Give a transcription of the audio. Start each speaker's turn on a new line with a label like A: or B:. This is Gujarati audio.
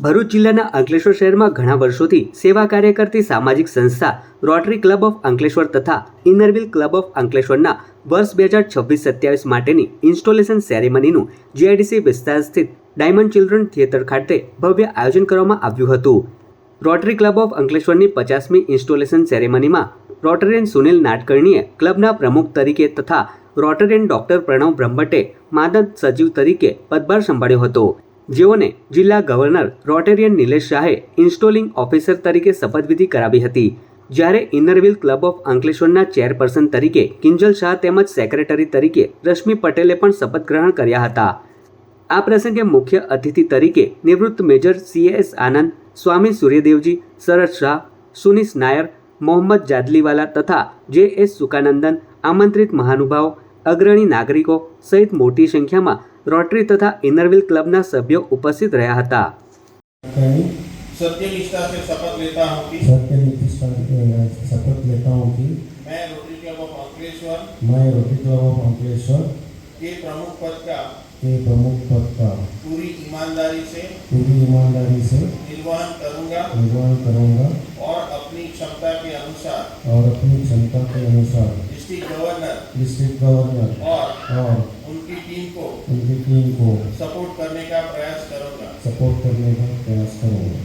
A: ભરૂચ જિલ્લાના અંકલેશ્વર શહેરમાં ઘણા વર્ષોથી સેવા કાર્ય કરતી સામાજિક સંસ્થા રોટરી ક્લબ ઓફ અંકલેશ્વર તથા ઇનરવ્હીલ ક્લબ ઓફ અંકલેશ્વરના વર્ષ 2026-27 માટેની ઇન્સ્ટોલેશન સેરેમનીનું જીઆઈડીસી વિસ્તાર સ્થિત ડાયમંડ ચિલ્ડ્રન થિયેટર ખાતે ભવ્ય આયોજન કરવામાં આવ્યું હતું. રોટરી ક્લબ ઓફ અંકલેશ્વરની 50મી ઇન્સ્ટોલેશન સેરેમનીમાં રોટરિયન સુનિલ નાટકર્ણીએ ક્લબના પ્રમુખ તરીકે તથા રોટરિયન ડોક્ટર પ્રણવ બ્રહ્મભટ્ટે માનદ સચિવ તરીકે પદભાર સંભાળ્યો હતો, જેઓને જિલ્લા ગવર્નર રોટેરિયન નિલેશ શાહે ઇન્સ્ટોલિંગ ઓફિસર તરીકે શપથવિધિ કરાવી હતી. જ્યારે ઇનરવ્હીલ ક્લબ ઓફ અંકલેશ્વરના ચેરપર્સન તરીકે કિંજલ શાહ તેમજ સેક્રેટરી તરીકે રશ્મિ પટેલે પણ શપથ ગ્રહણ કર્યા હતા. આ પ્રસંગે મુખ્ય અતિથિ તરીકે નિવૃત્ત મેજર CAS આનંદ, સ્વામી સૂર્યદેવજી, શરદ શાહ, સુનિસ નાયર, મોહમ્મદ જાદલીવાલા તથા JS સુકાનંદન, આમંત્રિત મહાનુભાવો, અગ્રણી નાગરિકો સહિત મોટી સંખ્યામાં રોટરી तथा इनरव्हील क्लब ना सभ्यों उपस्थित रहा था.
B: सत्यनिष्ठा से शपथ लेता हूँ कि मैं रोटरी क्लब ऑफ अंकलेश्वर के प्रमुख पद का पूरी ईमानदारी से निर्वहन करूँगा और अपनी क्षमता के अनुसार डिस्ट्रिक्ट गवर्नर और उनकी टीम को सपोर्ट करने का प्रयास करूँगा.